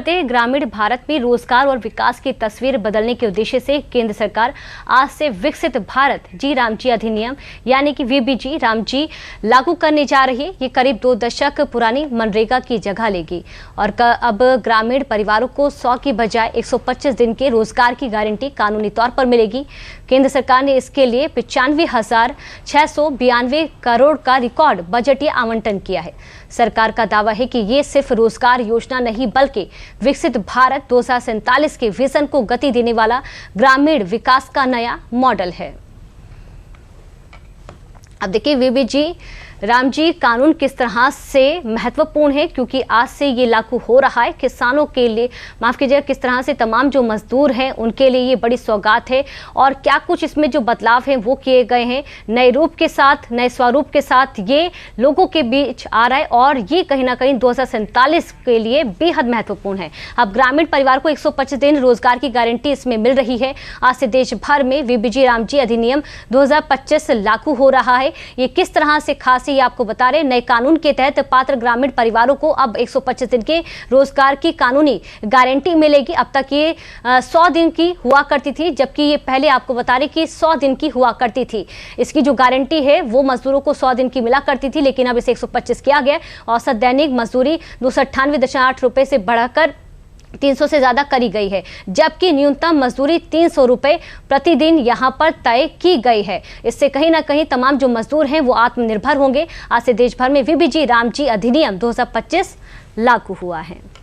ग्रामीण भारत में रोजगार और विकास की तस्वीर बदलने के उद्देश्य से केंद्र सरकार आज से विकसित भारत जी रामजी अधिनियम यानी कि वीबीजी रामजी लागू करने जा रही है। ये करीब 2 दशक पुरानी मनरेगा की जगह लेगी और अब ग्रामीण परिवारों को 100 की बजाय 125 दिन के रोजगार की गारंटी कानूनी तौर पर मिलेगी। केंद्र सरकार ने इसके लिए 95,692 करोड़ का रिकॉर्ड बजटीय आवंटन किया है। सरकार का दावा है कि ये सिर्फ रोजगार योजना नहीं बल्कि विकसित भारत 2047 के विजन को गति देने वाला ग्रामीण विकास का नया मॉडल है। अब देखिए वीबीजी रामजी कानून किस तरह से महत्वपूर्ण है, क्योंकि आज से ये लागू हो रहा है। किसानों के लिए माफ कीजिएगा, किस तरह से तमाम जो मजदूर हैं उनके लिए ये बड़ी सौगात है और क्या कुछ इसमें जो बदलाव हैं वो किए गए हैं। नए रूप के साथ, नए स्वरूप के साथ ये लोगों के बीच आ रहा है और ये कहीं ना कहीं 2047 के लिए बेहद महत्वपूर्ण है। अब ग्रामीण परिवार को 125 दिन रोजगार की गारंटी इसमें मिल रही है। आज से देश भर में वीबीजी रामजी अधिनियम 2025 लागू हो रहा है। ये किस तरह से खास ये आपको बता रहे, नए कानून के तहत पात्र ग्रामीण परिवारों को अब 125 दिन के रोजगार की कानूनी गारंटी मिलेगी। अब तक ये 100 दिन की हुआ करती थी, जबकि ये पहले आपको बता रहे कि 100 दिन की हुआ करती थी। इसकी जो गारंटी है वो मजदूरों को 100 दिन की मिला करती थी, लेकिन अब इसे 125 किया गया। औसत दैनिक मजदूरी 298.8 रुपए से बढ़ाकर 300 से ज्यादा करी गई है, जबकि न्यूनतम मजदूरी 300 रुपए प्रतिदिन यहां पर तय की गई है। इससे कहीं ना कहीं तमाम जो मजदूर हैं वो आत्मनिर्भर होंगे। आज से देश भर में वीबीजी रामजी अधिनियम 2025 लागू हुआ है।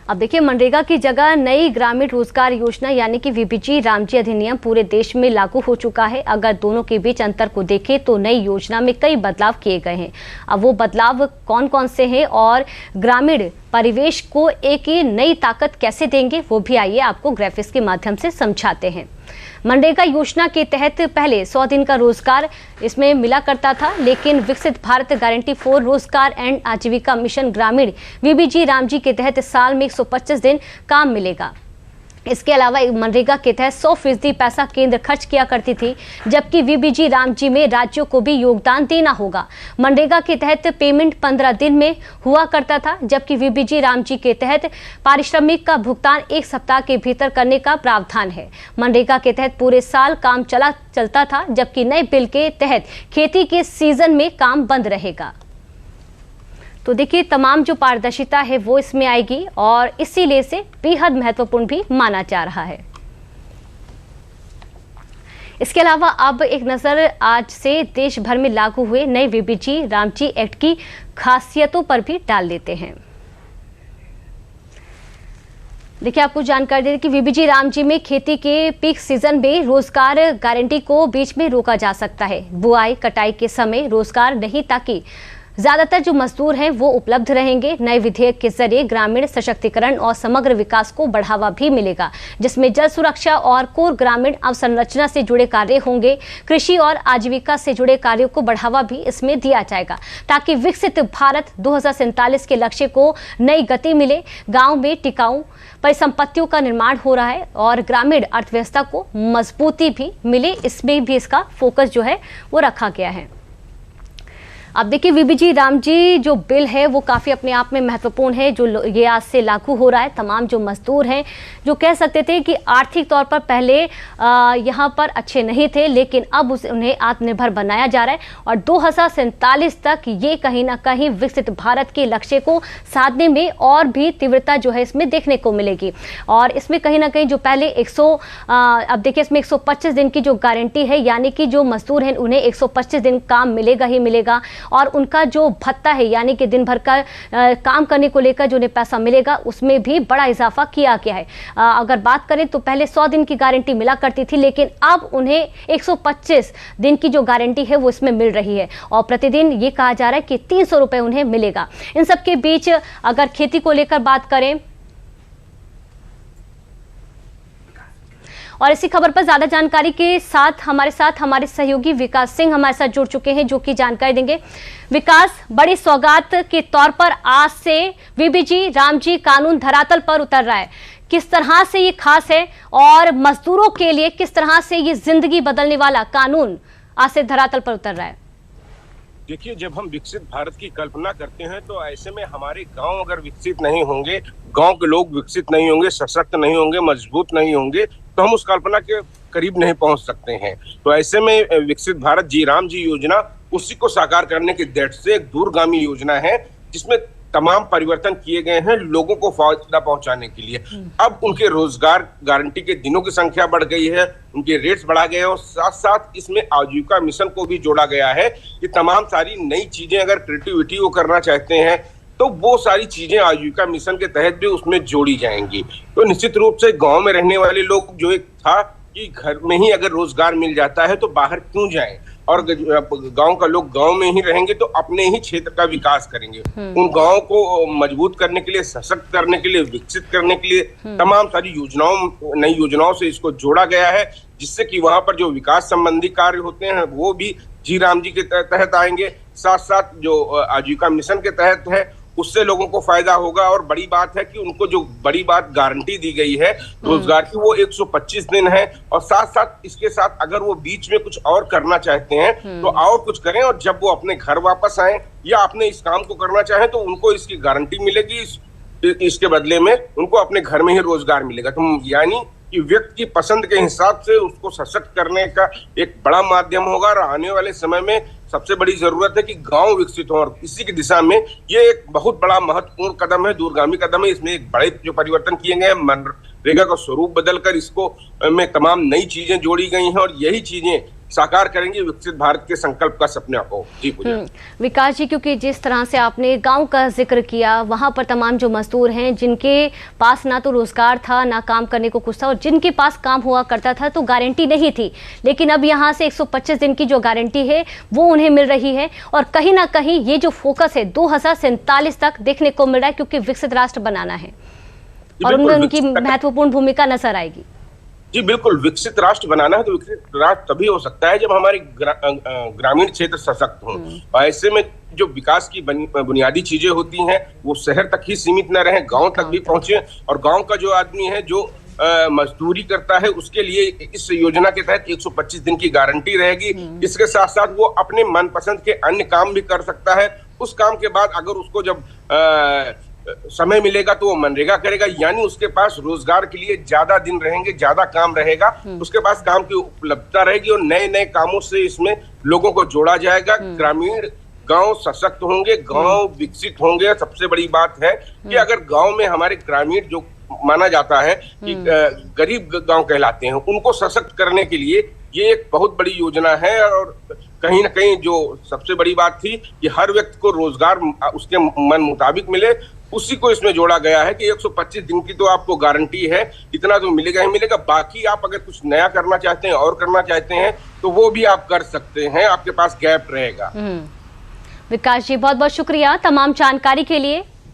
अब देखिए, मनरेगा की जगह नई ग्रामीण रोजगार योजना यानी कि वीबीजी रामजी अधिनियम पूरे देश में लागू हो चुका है। अगर दोनों के बीच अंतर को देखें तो नई योजना में कई बदलाव किए गए हैं। अब वो बदलाव कौन कौन से हैं और ग्रामीण परिवेश को एक नई ताकत कैसे देंगे, वो भी आइए आपको ग्राफिक्स के माध्यम से समझाते हैं। मनरेगा योजना के तहत पहले 100 दिन का रोजगार इसमें मिला करता था, लेकिन विकसित भारत गारंटी फॉर रोजगार एंड आजीविका मिशन ग्रामीण वीबीजी रामजी के तहत साल में 125 दिन काम मिलेगा। इसके अलावा मनरेगा के तहत 100% पैसा केंद्र खर्च किया करती थी, जबकि वीबीजी रामजी में राज्यों को भी योगदान देना होगा। मनरेगा के तहत पेमेंट 15 दिन में हुआ करता था, जबकि वीबीजी रामजी के तहत पारिश्रमिक का भुगतान 1 सप्ताह के भीतर करने का प्रावधान है। मनरेगा के तहत पूरे साल काम चलता था, जबकि नए बिल के तहत खेती के सीजन में काम बंद रहेगा। तो देखिए, तमाम जो पारदर्शिता है वो इसमें आएगी और इसीलिए इसे बेहद महत्वपूर्ण भी माना जा रहा है। इसके अलावा अब एक नजर आज से देश भर में लागू हुए नए वीबीजी रामजी एक्ट की खासियतों पर भी डाल लेते हैं। देखिए, आपको जानकारी दे दें कि वीबीजी रामजी में खेती के पीक सीजन में रोजगार गारंटी को बीच में रोका जा सकता है। बुआई कटाई के समय रोजगार नहीं, ताकि ज्यादातर जो मजदूर हैं वो उपलब्ध रहेंगे। नए विधेयक के जरिए ग्रामीण सशक्तिकरण और समग्र विकास को बढ़ावा भी मिलेगा, जिसमें जल सुरक्षा और कोर ग्रामीण अवसंरचना से जुड़े कार्य होंगे। कृषि और आजीविका से जुड़े कार्यों को बढ़ावा भी इसमें दिया जाएगा, ताकि विकसित भारत 2047 के लक्ष्य को नई गति मिले। गांव में टिकाऊ परिसंपत्तियों का निर्माण हो रहा है और ग्रामीण अर्थव्यवस्था को मजबूती भी मिले, इसमें भी इसका फोकस जो है वो रखा गया है। अब देखिए, वीबीजी रामजी जो बिल है वो काफ़ी अपने आप में महत्वपूर्ण है, जो ये आज से लागू हो रहा है। तमाम जो मजदूर हैं जो कह सकते थे कि आर्थिक तौर पर पहले यहाँ पर अच्छे नहीं थे, लेकिन अब उन्हें आत्मनिर्भर बनाया जा रहा है और 2047 तक ये कहीं ना कहीं विकसित भारत के लक्ष्य को साधने में और भी तीव्रता जो है इसमें देखने को मिलेगी। और इसमें कहीं ना कहीं जो पहले अब देखिए, इसमें 125 दिन की जो गारंटी है, यानी कि जो मजदूर हैं उन्हें 125 दिन काम मिलेगा ही मिलेगा और उनका जो भत्ता है यानी कि दिन भर का काम करने को लेकर जो उन्हें पैसा मिलेगा उसमें भी बड़ा इजाफा किया गया है। अगर बात करें तो पहले 100 दिन की गारंटी मिला करती थी, लेकिन अब उन्हें 125 दिन की जो गारंटी है वो इसमें मिल रही है और प्रतिदिन ये कहा जा रहा है कि 300 रुपए उन्हें मिलेगा। इन सब के बीच अगर खेती को लेकर बात करें और इसी खबर पर ज्यादा जानकारी के साथ हमारे सहयोगी विकास सिंह हमारे साथ जुड़ चुके हैं, जो कि जानकारी देंगे। विकास, बड़ी सौगात के तौर पर आज से वीबीजी रामजी कानून धरातल पर उतर रहा है, किस तरह से ये खास है और मजदूरों के लिए किस तरह से ये जिंदगी बदलने वाला कानून आज से धरातल पर उतर रहा है? देखिए, जब हम विकसित भारत की कल्पना करते हैं तो ऐसे में हमारे गांव अगर विकसित नहीं होंगे, गांव के लोग विकसित नहीं होंगे, सशक्त नहीं होंगे, मजबूत नहीं होंगे, तो हम उस कल्पना के करीब नहीं पहुंच सकते हैं। तो ऐसे में विकसित भारत जी राम जी योजना उसी को साकार करने की दृष्टि से एक दूरगामी योजना है, जिसमें तमाम परिवर्तन किए गए हैं लोगों को फायदा पहुंचाने के लिए। अब उनके रोजगार गारंटी के दिनों की संख्या बढ़ गई है, उनके रेट्स बढ़ा गए हैं, और साथ साथ इसमें आजीविका मिशन को भी जोड़ा गया है कि तमाम सारी नई चीजें अगर क्रिएटिविटी वो करना चाहते हैं तो वो सारी चीजें आजीविका मिशन के तहत भी उसमें जोड़ी जाएंगी। तो निश्चित रूप से गांव में रहने वाले लोग जो एक था कि घर में ही अगर रोजगार मिल जाता है तो बाहर क्यों जाएं, और गांव का लोग गांव में ही रहेंगे तो अपने ही क्षेत्र का विकास करेंगे। उन गांव को मजबूत करने के लिए, सशक्त करने के लिए, विकसित करने के लिए तमाम सारी नई योजनाओं से इसको जोड़ा गया है, जिससे कि वहां पर जो विकास संबंधी कार्य होते हैं वो भी जी राम जी के तहत आएंगे। साथ साथ जो आजीविका मिशन के तहत है उससे लोगों को फायदा होगा। और बड़ी बात है कि उनको जो बड़ी बात गारंटी दी गई है रोजगार की, वो 125 दिन है। और साथ साथ इसके साथ अगर वो बीच में कुछ और करना चाहते हैं तो और कुछ करें, और जब वो अपने घर वापस आए या अपने इस काम को करना चाहें तो उनको इसकी गारंटी मिलेगी। इसके बदले में उनको अपने घर में ही रोजगार मिलेगा। तो यानी कि व्यक्ति की पसंद के हिसाब से उसको सशक्त करने का एक बड़ा माध्यम होगा। और आने वाले समय में सबसे बड़ी जरूरत है कि गांव विकसित हो, और इसी की दिशा में ये एक बहुत बड़ा महत्वपूर्ण कदम है, दूरगामी कदम है। इसमें एक बड़े जो परिवर्तन किए गए हैं, मनरेगा का स्वरूप बदलकर इसको में तमाम नई चीजें जोड़ी गई हैं, और यही चीजें साकार करेंगे विकसित भारत के संकल्प का सपना को। जी पूजा। विकास जी, क्योंकि जिस तरह से आपने गांव का जिक्र किया, वहां पर तमाम जो मजदूर हैं जिनके पास ना तो रोजगार था, ना काम करने को कुछ था, और जिनके पास काम हुआ करता था तो गारंटी नहीं थी, लेकिन अब यहां से 125 दिन की जो गारंटी है वो उन्हें मिल रही है। और कहीं ना कहीं ये जो फोकस है 2047 तक देखने को मिल रहा है, क्योंकि विकसित राष्ट्र बनाना है और उनमें उनकी महत्वपूर्ण भूमिका नजर आएगी। जी बिल्कुल, विकसित राष्ट्र बनाना है तो विकसित राष्ट्र तभी हो सकता है जब हमारे ग्रामीण क्षेत्र सशक्त हों। और ऐसे में जो विकास की बुनियादी चीजें होती हैं वो शहर तक ही सीमित न रहे, गांव तक भी पहुंचे। और गांव का जो आदमी है जो मजदूरी करता है उसके लिए इस योजना के तहत 125 दिन की गारंटी रहेगी। इसके साथ साथ वो अपने मनपसंद के अन्य काम भी कर सकता है। उस काम के बाद अगर उसको जब समय मिलेगा तो वो मनरेगा करेगा, यानी उसके पास रोजगार के लिए ज्यादा दिन रहेंगे, ज्यादा काम रहेगा, उसके पास काम की उपलब्धता रहेगी, और नए नए कामों से इसमें लोगों को जोड़ा जाएगा। ग्रामीण गांव सशक्त होंगे, गांव विकसित होंगे। सबसे बड़ी बात है कि अगर गांव में हमारे ग्रामीण जो माना जाता है कि गरीब गांव कहलाते हैं, उनको सशक्त करने के लिए ये एक बहुत बड़ी योजना है। और कहीं ना कहीं जो सबसे बड़ी बात थी कि हर व्यक्ति को रोजगार उसके मन मुताबिक मिले, उसी को इसमें जोड़ा गया है कि 125 दिन की तो आपको गारंटी है, इतना तो मिलेगा ही मिलेगा। बाकी आप अगर कुछ नया करना चाहते हैं और करना चाहते हैं तो वो भी आप कर सकते हैं, आपके पास गैप रहेगा। विकास जी, बहुत बहुत शुक्रिया तमाम जानकारी के लिए।